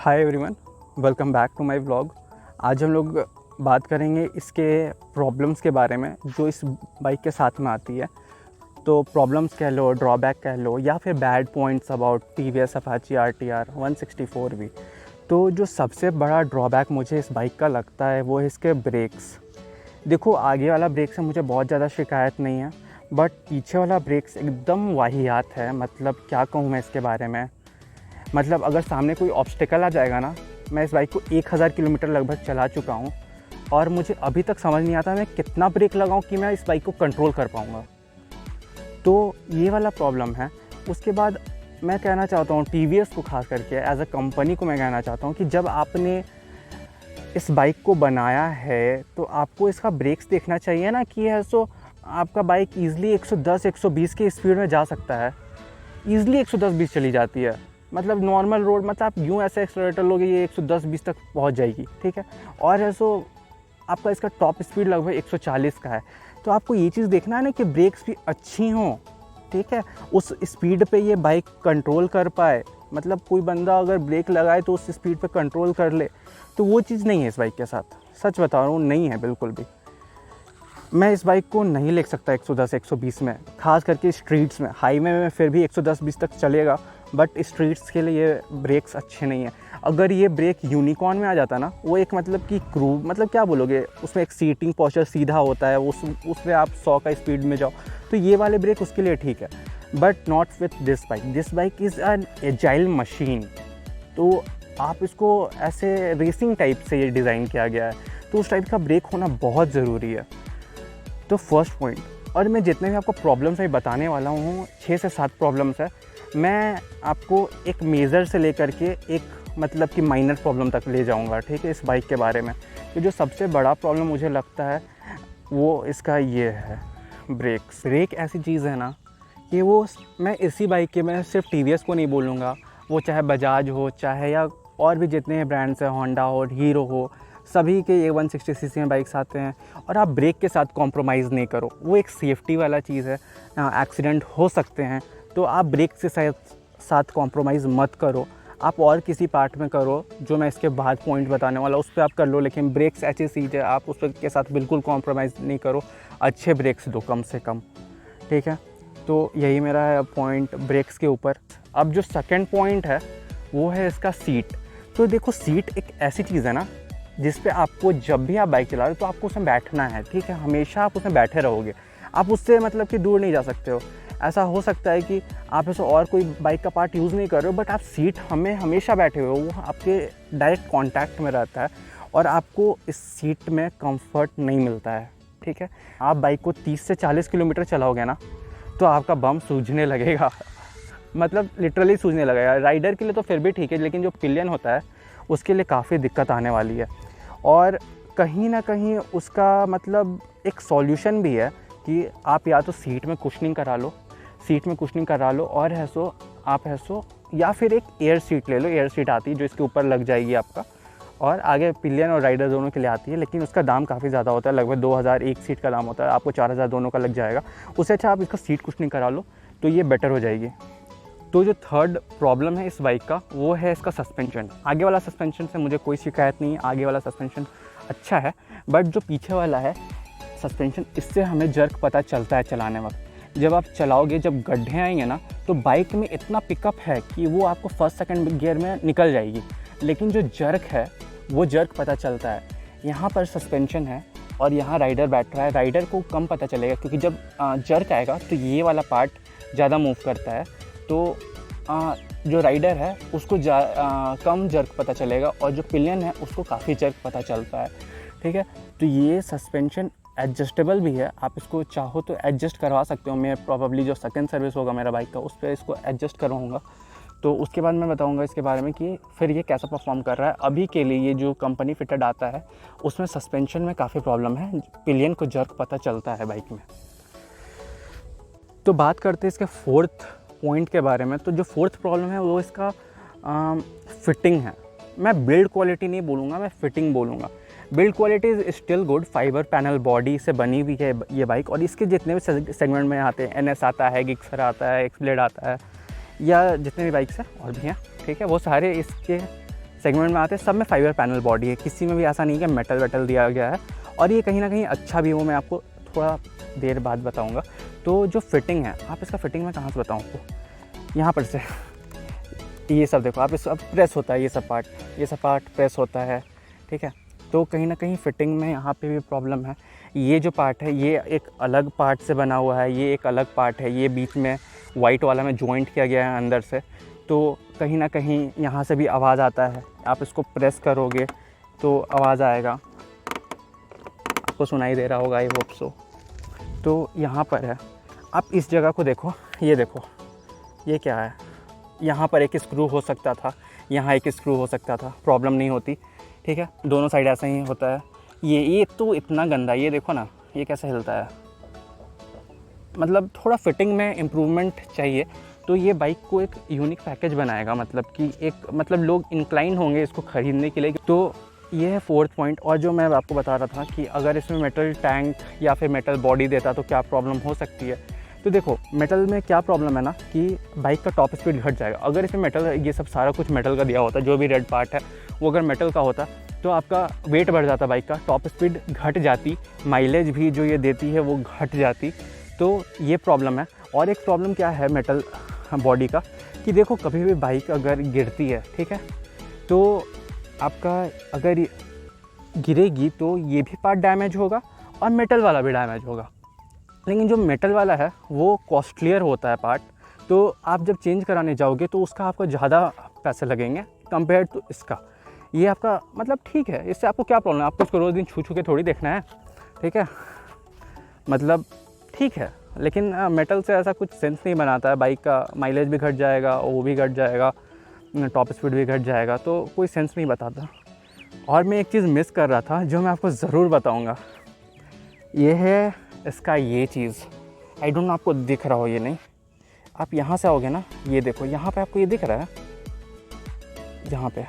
Hi everyone, welcome back to my vlog. आज हम लोग बात करेंगे इसके प्रॉब्लम्स के बारे में जो इस बाइक के साथ में आती है। तो प्रॉब्लम्स कह लो, ड्रॉबैक कह लो, या फिर bad points about TVS Apache RTR 164V। तो जो सबसे बड़ा ड्रॉबैक मुझे इस बाइक का लगता है वो है इसके ब्रेक्स। देखो, आगे वाला ब्रेक से मुझे बहुत ज़्यादा शिकायत नहीं है, बट पीछे वाला ब्रेक्स एकदम वाहियात है। मतलब क्या कहूँ मैं इसके बारे में। मतलब अगर सामने कोई ऑब्स्टिकल आ जाएगा ना, मैं इस बाइक को 1000 किलोमीटर लगभग चला चुका हूँ और मुझे अभी तक समझ नहीं आता मैं कितना ब्रेक लगाऊँ कि मैं इस बाइक को कंट्रोल कर पाऊँगा। तो ये वाला प्रॉब्लम है। उसके बाद मैं कहना चाहता हूँ TVS को, खास करके एज अ कंपनी को मैं कहना चाहता हूँ कि जब आपने इस बाइक को बनाया है तो आपको इसका ब्रेक्स देखना चाहिए ना कि है सो आपका बाइक ईज़िली 110-120 की स्पीड में जा सकता है। ईज़िली 110-120 चली जाती है। मतलब नॉर्मल रोड, मतलब आप यूँ ऐसे एक्सेलरेटर लोगे ये 110-120 तक पहुंच जाएगी, ठीक है। और है सो आपका इसका टॉप स्पीड लगभग 140 का है। तो आपको ये चीज़ देखना है ना कि ब्रेक्स भी अच्छी हों, ठीक है, उस स्पीड पे ये बाइक कंट्रोल कर पाए। मतलब कोई बंदा अगर ब्रेक लगाए तो उस स्पीड पे कंट्रोल कर ले, तो वो चीज़ नहीं है इस बाइक के साथ। सच बता रहा हूँ, नहीं है बिल्कुल भी। मैं इस बाइक को नहीं ले सकता 110-120 में, खास करके स्ट्रीट्स में। हाईवे में फिर भी 110-120 तक चलेगा, बट स्ट्रीट्स के लिए ये ब्रेक्स अच्छे नहीं हैं। अगर ये ब्रेक यूनिकॉर्न में आ जाता ना, वो एक मतलब कि क्रू, मतलब क्या बोलोगे, उसमें एक सीटिंग पोस्चर सीधा होता है, उसमें आप 100 का स्पीड में जाओ, तो ये वाले ब्रेक उसके लिए ठीक है। But not with this bike. This bike is an agile machine. तो आप इसको ऐसे रेसिंग टाइप से ये डिज़ाइन किया गया है, तो उस टाइप का ब्रेक होना बहुत ज़रूरी है। तो फर्स्ट पॉइंट। और मैं जितने भी आपको प्रॉब्लम्स है बताने वाला हूँ, 6 से 7 प्रॉब्लम्स है। मैं आपको एक मेजर से लेकर के एक मतलब कि माइनर प्रॉब्लम तक ले जाऊँगा, ठीक है, इस बाइक के बारे में। तो जो सबसे बड़ा प्रॉब्लम मुझे लगता है वो इसका ये है, ब्रेक्स। ब्रेक ऐसी चीज़ है ना कि वो, मैं इसी बाइक के, मैं सिर्फ TVS को नहीं बोलूँगा, वो चाहे बजाज हो, चाहे या और भी जितने ब्रांड्स हैं, होंडा हो, हीरो हो, सभी के ये 160cc में बाइक्स आते हैं। और आप ब्रेक के साथ कॉम्प्रोमाइज़ नहीं करो, वो एक सेफ्टी वाला चीज़ है। एक्सीडेंट हो सकते हैं, तो आप ब्रेक के साथ कॉम्प्रोमाइज़ मत करो। आप और किसी पार्ट में करो, जो मैं इसके बाद पॉइंट बताने वाला उस पर आप कर लो, लेकिन ब्रेक्स ऐसी चीज़ है, आप उस के साथ बिल्कुल कॉम्प्रोमाइज़ नहीं करो। अच्छे ब्रेक्स दो कम से कम, ठीक है। तो यही मेरा है पॉइंट ब्रेक्स के ऊपर। अब जो सेकंड पॉइंट है वो है इसका सीट। तो देखो, सीट एक ऐसी चीज़ है ना जिस पे आपको जब भी आप बाइक चला रहे हो तो आपको उसमें बैठना है, ठीक है। हमेशा आप उसमें बैठे रहोगे, आप उससे मतलब कि दूर नहीं जा सकते हो। ऐसा हो सकता है कि आप ऐसे और कोई बाइक का पार्ट यूज़ नहीं कर रहे हो, बट आप सीट हमेशा बैठे हुए हो, वो आपके डायरेक्ट कॉन्टैक्ट में रहता है और आपको इस सीट में कंफर्ट नहीं मिलता है, ठीक है। आप बाइक को 30 से 40 किलोमीटर चलाओगे ना तो आपका बम सूझने लगेगा। मतलब लिटरली सूझने लगेगा। राइडर के लिए तो फिर भी ठीक है, लेकिन जो पिलियन होता है उसके लिए काफ़ी दिक्कत आने वाली है। और कहीं ना कहीं उसका मतलब एक सॉल्यूशन भी है कि आप या तो सीट में कुशनिंग करा लो और है सो आप है सो, या फिर एक एयर सीट ले लो। एयर सीट आती है जो इसके ऊपर लग जाएगी आपका, और आगे पिलियन और राइडर दोनों के लिए आती है, लेकिन उसका दाम काफ़ी ज़्यादा होता है। लगभग 2000 एक सीट का दाम होता है, आपको 4000 दोनों का लग जाएगा। उससे अच्छा आप इसका सीट कुशनिंग करा लो तो ये बेटर हो जाएगी। तो जो थर्ड प्रॉब्लम है इस बाइक का वो है इसका सस्पेंशन। आगे वाला सस्पेंशन से मुझे कोई शिकायत नहीं है, आगे वाला सस्पेंशन अच्छा है। बट जो पीछे वाला है सस्पेंशन, इससे हमें जर्क पता चलता है चलाने वक्त। जब आप चलाओगे, जब गड्ढे आएंगे ना, तो बाइक में इतना पिकअप है कि वो आपको फर्स्ट सेकंड गियर में निकल जाएगी, लेकिन जो जर्क है वो जर्क पता चलता है। यहाँ पर सस्पेंशन है और यहाँ राइडर बैठ रहा है, राइडर को कम पता चलेगा, क्योंकि जब जर्क आएगा तो ये वाला पार्ट ज़्यादा मूव करता है, तो जो राइडर है उसको कम जर्क पता चलेगा, और जो पिलियन है उसको काफ़ी जर्क पता चलता है, ठीक है। तो ये सस्पेंशन एडजस्टेबल भी है, आप इसको चाहो तो एडजस्ट करवा सकते हो। मैं प्रॉबली जो सेकंड सर्विस होगा मेरा बाइक का, उस पर इसको एडजस्ट करवाऊँगा, तो उसके बाद मैं बताऊँगा इसके बारे में कि फिर ये कैसा परफॉर्म कर रहा है। अभी के लिए ये जो कंपनी फिटेड आता है उसमें सस्पेंशन में काफ़ी प्रॉब्लम है, पिलियन को जर्क पता चलता है बाइक में। तो बात करते हैं इसके फोर्थ पॉइंट के बारे में। तो जो फोर्थ प्रॉब्लम है वो इसका फिटिंग है। मैं बिल्ड क्वालिटी नहीं बोलूँगा, मैं फिटिंग बोलूँगा। Build quality is still good, fibre panel body से बनी हुई है ये बाइक, और इसके जितने भी सेगमेंट में आते हैं, NS आता है, गिक्सर आता है, एक्सब्लेड आता है, या जितने भी बाइक्स हैं और भी हैं, ठीक है, वो सारे इसके सेगमेंट में आते हैं, सब में फाइबर पैनल बॉडी है, किसी में भी ऐसा नहीं कि मेटल वेटल दिया गया है। और ये कहीं ना कहीं अच्छा भी, वो मैं आपको थोड़ा देर बाद बताऊँगा। तो जो फिटिंग है, आप इसका फिटिंग मैं कहाँ से बताऊँ आपको, यहाँ पर से ये सब देखो आप, इस अब प्रेस होता है, ये सब पार्ट प्रेस होता है, ठीक है। तो कहीं ना कहीं फिटिंग में यहाँ पे भी प्रॉब्लम है। ये जो पार्ट है ये एक अलग पार्ट से बना हुआ है, ये एक अलग पार्ट है, ये बीच में वाइट वाला में जॉइंट किया गया है अंदर से। तो कहीं ना कहीं यहाँ से भी आवाज़ आता है, आप इसको प्रेस करोगे तो आवाज़ आएगा, आपको सुनाई दे रहा होगा, आई होप सो। तो यहाँ पर है, आप इस जगह को देखो, ये देखो ये क्या है, यहाँ पर एक स्क्रू हो सकता था, यहाँ एक स्क्रू हो सकता था, प्रॉब्लम नहीं होती, ठीक है। दोनों साइड ऐसा ही होता है। ये तो इतना गंदा, ये देखो ना ये कैसे हिलता है, मतलब थोड़ा फिटिंग में इम्प्रूवमेंट चाहिए। तो ये बाइक को एक यूनिक पैकेज बनाएगा, मतलब कि एक मतलब लोग इंक्लाइन होंगे इसको ख़रीदने के लिए। तो ये है 4th पॉइंट। और जो मैं आपको बता रहा था कि अगर इसमें मेटल टैंक या फिर मेटल बॉडी देता तो क्या प्रॉब्लम हो सकती है। तो देखो मेटल में क्या प्रॉब्लम है ना कि बाइक का टॉप स्पीड घट जाएगा। अगर इसमें मेटल, ये सब सारा कुछ मेटल का दिया होता, जो भी रेड पार्ट है वो अगर मेटल का होता तो आपका वेट बढ़ जाता, बाइक का टॉप स्पीड घट जाती, माइलेज भी जो ये देती है वो घट जाती। तो ये प्रॉब्लम है। और एक प्रॉब्लम क्या है मेटल बॉडी का, कि देखो कभी भी बाइक अगर गिरती है, ठीक है, तो आपका अगर गिरेगी तो ये भी पार्ट डैमेज होगा और मेटल वाला भी डैमेज होगा। लेकिन जो मेटल वाला है वो कॉस्टलियर होता है पार्ट, तो आप जब चेंज कराने जाओगे तो उसका आपको ज़्यादा पैसे लगेंगे कंपेयर टू इसका। ये आपका मतलब ठीक है, इससे आपको क्या प्रॉब्लम है, आपको इसको रोज़ दिन छू के थोड़ी देखना है, ठीक है, मतलब ठीक है। लेकिन मेटल से ऐसा कुछ सेंस नहीं बनाता है, बाइक का माइलेज भी घट जाएगा, वो भी घट जाएगा, टॉप स्पीड भी घट जाएगा, तो कोई सेंस नहीं बताता। और मैं एक चीज़ मिस कर रहा था जो मैं आपको ज़रूर बताऊंगा, ये है इसका ये चीज़, आई डोंट नो आपको दिख रहा हो ये नहीं, आप यहाँ से आओगे ना, ये देखो यहाँ पे आपको ये दिख रहा है, यहाँ पे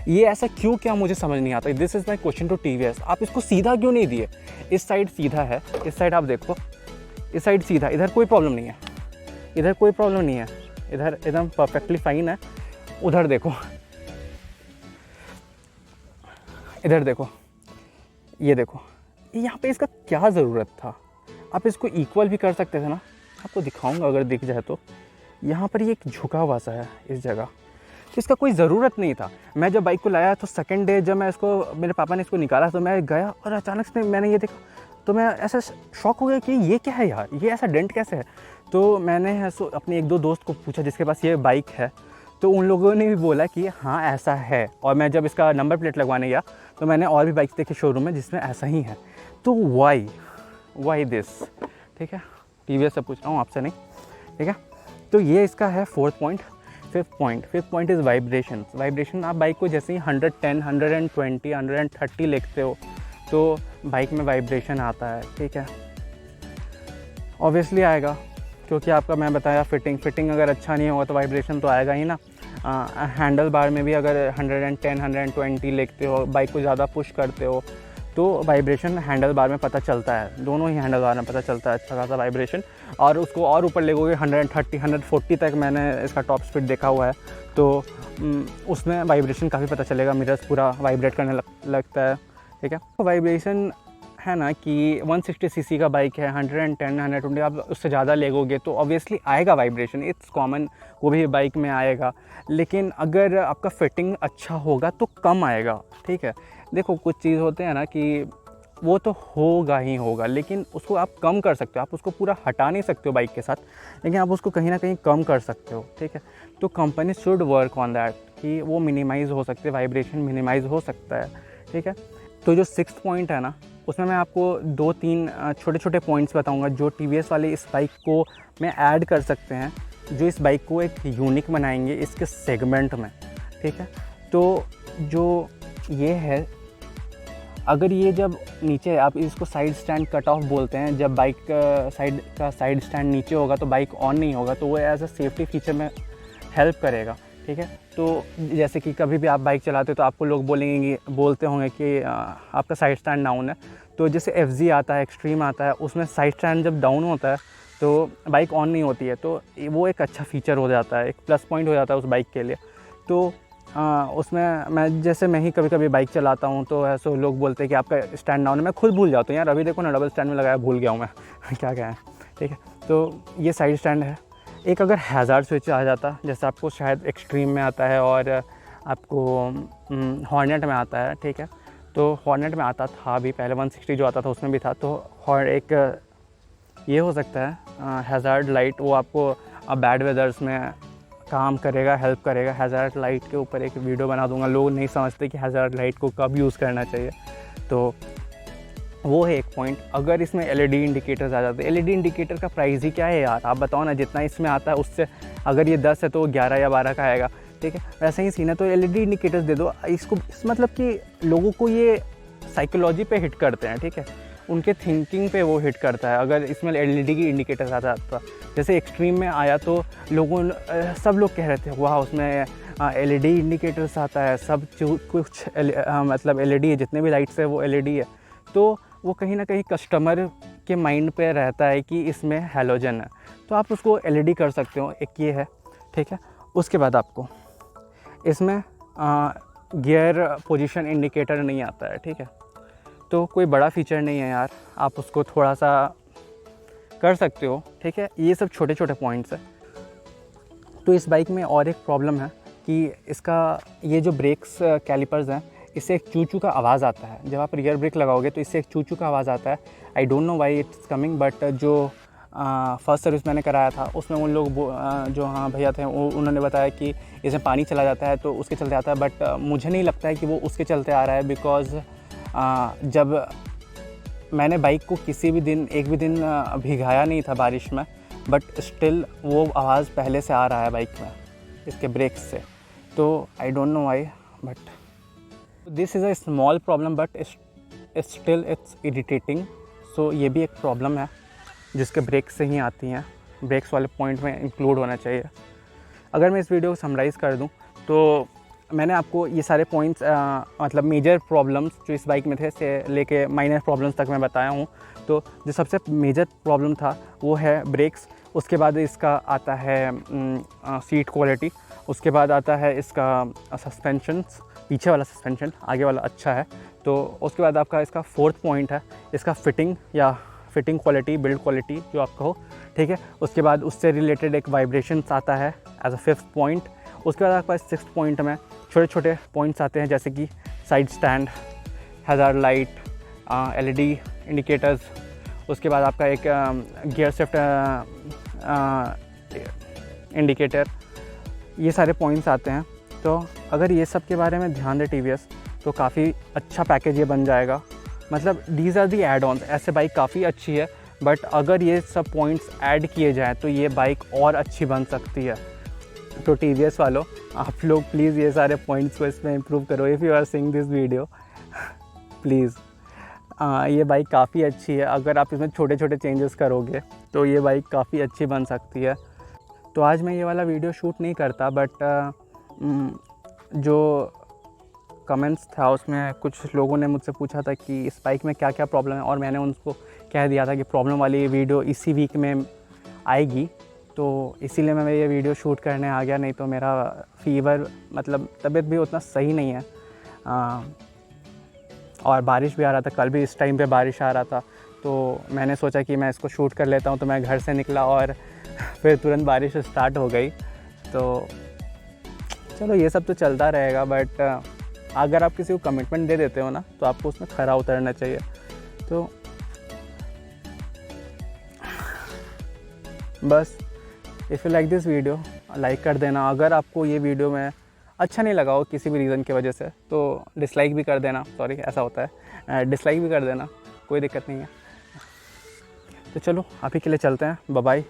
ये ऐसा क्यों, क्या मुझे समझ नहीं आता। This is my question to TVS, आप इसको सीधा क्यों नहीं दिए। इस साइड सीधा है, इस साइड आप देखो, इस साइड सीधा, इधर कोई प्रॉब्लम नहीं है, इधर कोई प्रॉब्लम नहीं है, इधर एकदम परफेक्टली फाइन है। उधर देखो, इधर देखो, ये देखो, यहाँ पे इसका क्या ज़रूरत था। आप इसको इक्वल भी कर सकते थे ना, आपको दिखाऊंगा अगर दिख जाए तो। यहाँ पर ये एक झुका हुआ सा है इस जगह, तो इसका कोई ज़रूरत नहीं था। मैं जब बाइक को लाया तो सेकंड डे जब मैं इसको, मेरे पापा ने इसको निकाला तो मैं गया और अचानक से मैंने ये देखा, तो मैं ऐसा शॉक हो गया कि ये क्या है यार, ये ऐसा डेंट कैसे है। तो मैंने अपने 1-2 दोस्त को पूछा जिसके पास ये बाइक है, तो उन लोगों ने भी बोला कि हाँ ऐसा है। और मैं जब इसका नंबर प्लेट लगवाने गया तो मैंने और भी बाइक्स देखे शोरूम में जिसमें ऐसा ही है। तो वाई दिस, ठीक है, TVS से पूछ रहा हूँ आपसे नहीं, ठीक है। तो ये इसका है 4th point. 5th point is vibration. आप बाइक को जैसे ही 110, 120, 130 लिखते हो तो बाइक में वाइब्रेशन आता है, ठीक है, ऑब्वियसली आएगा, क्योंकि आपका मैं बताया फिटिंग अगर अच्छा नहीं होगा तो वाइब्रेशन तो आएगा ही ना। हैंडल बार में भी अगर 110, 120 लिखते हो, बाइक को ज़्यादा पुश करते हो तो वाइब्रेशन हैंडल बार में पता चलता है, दोनों ही हैंडल बार में पता चलता है अच्छा खासा वाइब्रेशन। और उसको और ऊपर ले गए 130, 140 तक मैंने इसका टॉप स्पीड देखा हुआ है, तो उसमें वाइब्रेशन काफ़ी पता चलेगा, मिरर्स पूरा वाइब्रेट करने लगता है, ठीक है। तो वाइब्रेशन है ना कि 160 सीसी का बाइक है, 110, 120 आप उससे ज़्यादा लेगोगे तो ऑब्वियसली आएगा वाइब्रेशन, इट्स कॉमन, वो भी बाइक में आएगा। लेकिन अगर आपका फिटिंग अच्छा होगा तो कम आएगा, ठीक है। देखो कुछ चीज़ होते हैं ना कि वो तो होगा ही होगा, लेकिन उसको आप कम कर सकते हो, आप उसको पूरा हटा नहीं सकते हो बाइक के साथ, लेकिन आप उसको कहीं ना कहीं कम कर सकते हो, ठीक है। तो company should work on that कि वो मिनिमाइज़ हो सकते, वाइब्रेशन मिनिमाइज़ हो सकता है, ठीक है। तो जो 6th पॉइंट है ना, उसमें मैं आपको 2-3 छोटे छोटे पॉइंट्स बताऊंगा जो TVS वाले इस बाइक को में ऐड कर सकते हैं, जो इस बाइक को एक यूनिक बनाएंगे इसके सेगमेंट में, ठीक है। तो जो ये है, अगर ये जब नीचे, आप इसको साइड स्टैंड कट ऑफ बोलते हैं, जब बाइक का साइड स्टैंड नीचे होगा तो बाइक ऑन नहीं होगा, तो वो एज अ सेफ्टी फीचर में हेल्प करेगा, ठीक है। तो जैसे कि कभी भी आप बाइक चलाते हो तो आपको लोग बोलते होंगे कि आपका साइड स्टैंड डाउन है, तो जैसे FZ आता है, एक्सट्रीम आता है, उसमें साइड स्टैंड जब डाउन होता है तो बाइक ऑन नहीं होती है, तो वो एक अच्छा फीचर हो जाता है, एक प्लस पॉइंट हो जाता है उस बाइक के लिए। तो उसमें मैं ही कभी कभी बाइक चलाता हूँ तो ऐसे लोग बोलते हैं कि आपका स्टैंड डाउन है। मैं खुद भूल जाता हूँ यार, अभी देखो ना डबल स्टैंड में लगाया, भूल गया हूँ मैं क्या है। ठीक है, तो ये साइड स्टैंड है। एक अगर हैज़ार्ड स्विच आ जाता, जैसे आपको शायद एक्सट्रीम में आता है और आपको हॉर्नेट में आता है, ठीक है, तो हॉर्नेट में आता था भी पहले, 160 जो आता था उसमें भी था। तो एक ये हो सकता है हैज़ार्ड लाइट, वो आपको बैड वेदर्स में काम करेगा, हेल्प करेगा। हैज़ार्ड लाइट के ऊपर एक वीडियो बना दूंगा। लोग नहीं समझते कि हैज़ार्ड लाइट को कब यूज़ करना चाहिए, तो वो है एक पॉइंट। अगर इसमें एलईडी इंडिकेटर्स आ जाते, एलईडी इंडिकेटर का प्राइस ही क्या है यार, आप बताओ ना। जितना इसमें आता है उससे अगर ये 10 है तो 11 या 12 का आएगा, ठीक है, वैसे ही सीन है। तो एलईडी इंडिकेटर्स दे दो इसको। मतलब कि लोगों को ये साइकोलॉजी पे हिट करते हैं, ठीक है, उनके थिंकिंग पे वो हिट करता है। अगर इसमें एलईडी की इंडिकेटर्स आ जाता, जैसे एक्सट्रीम में आया तो सब लोग कह रहे थे वाह उसमें एलईडी इंडिकेटर्स आता है, सब कुछ मतलब एलईडी है, जितने भी लाइट्स है वो एलईडी है। तो वो कहीं ना कहीं कस्टमर के माइंड पे रहता है कि इसमें हैलोजन है, तो आप उसको एलईडी कर सकते हो। एक ये है, ठीक है। उसके बाद आपको इसमें गियर पोजीशन इंडिकेटर नहीं आता है, ठीक है, तो कोई बड़ा फीचर नहीं है यार, आप उसको थोड़ा सा कर सकते हो, ठीक है। ये सब छोटे छोटे पॉइंट्स है। तो इस बाइक में और एक प्रॉब्लम है कि इसका ये जो ब्रेक्स कैलिपर्स हैं, इससे एक चू चू का आवाज़ आता है। जब आप रियर ब्रेक लगाओगे तो इससे एक चू चू का आवाज़ आता है। आई don't know why it's coming, but जो फर्स्ट सर्विस मैंने कराया था उसमें उन लोग जो हाँ भैया थे उन्होंने बताया कि इसमें पानी चला जाता है तो उसके चलते आता है। बट मुझे नहीं लगता है कि वो उसके चलते आ रहा है, बिकॉज़ जब मैंने बाइक को किसी भी दिन एक भी दिन भिगाया नहीं था बारिश में, बट स्टिल वो आवाज़ पहले से आ रहा है बाइक में इसके ब्रेक्स से। तो I don't know why, but this is a small problem, but still it's irritating. So ये भी एक प्रॉब्लम है जिसके ब्रेक्स से ही आती हैं, ब्रेक्स वाले पॉइंट में इंक्लूड होना चाहिए। अगर मैं इस वीडियो को समराइज़ कर दूं तो मैंने आपको ये सारे पॉइंट्स मतलब मेजर प्रॉब्लम्स जो इस बाइक में थे से लेके माइनर प्रॉब्लम्स तक मैं बताया हूँ। तो जो सबसे मेजर प्रॉब्लम था वो है ब्रेक्स। उसके बाद इसका आता है सीट क्वालिटी। उसके बाद आता है इसका सस्पेंशंस, पीछे वाला सस्पेंशन, आगे वाला अच्छा है। तो उसके बाद आपका इसका फोर्थ पॉइंट है इसका फिटिंग या फिटिंग क्वालिटी, बिल्ड क्वालिटी जो आपका हो, ठीक है। उसके बाद उससे रिलेटेड एक वाइब्रेशंस आता है एज अ फिफ्थ पॉइंट। उसके बाद आपके पास सिक्स्थ पॉइंट में छोटे छोटे पॉइंट्स आते हैं, जैसे कि side stand, hazard light, LED indicators. उसके बाद आपका एक गियर शिफ्ट इंडिकेटर, ये सारे पॉइंट्स आते हैं। तो अगर ये सब के बारे में ध्यान दे टीवीएस तो काफ़ी अच्छा पैकेज ये बन जाएगा। मतलब these are the add on. ऐसे बाइक काफ़ी अच्छी है, बट अगर ये सब पॉइंट्स ऐड किए जाएँ तो ये बाइक और अच्छी बन सकती है। तो टीवीएस वालों, आप लोग प्लीज़ ये सारे पॉइंट्स को इसमें इम्प्रूव करो। If you are seeing this video please, ये बाइक काफ़ी अच्छी है। अगर आप इसमें छोटे छोटे चेंजेस करोगे तो ये बाइक काफ़ी अच्छी बन सकती है। तो आज मैं ये वाला वीडियो शूट नहीं करता, बट जो कमेंट्स था उसमें कुछ लोगों ने मुझसे पूछा था कि इस बाइक में क्या क्या प्रॉब्लम है, और मैंने उनको कह दिया था कि प्रॉब्लम वाली वीडियो इसी वीक में आएगी। तो इसीलिए मैं ये वीडियो शूट करने आ गया, नहीं तो मेरा फीवर मतलब तबीयत भी उतना सही नहीं है। और बारिश भी आ रहा था, कल भी इस टाइम पे बारिश आ रहा था, तो मैंने सोचा कि मैं इसको शूट कर लेता हूँ। तो मैं घर से निकला और फिर तुरंत बारिश स्टार्ट हो गई। तो चलो ये सब तो चलता रहेगा, बट अगर आप किसी को कमिटमेंट दे देते हो ना तो आपको उसमें खरा उतरना चाहिए। तो बस, if you like this video like कर देना। अगर आपको ये वीडियो में अच्छा नहीं लगा हो किसी भी रीज़न की वजह से तो डिसलाइक भी कर देना। सॉरी, ऐसा होता है, डिसलाइक भी कर देना, कोई दिक्कत नहीं है। तो चलो अभी के लिए चलते हैं, बाय बाय।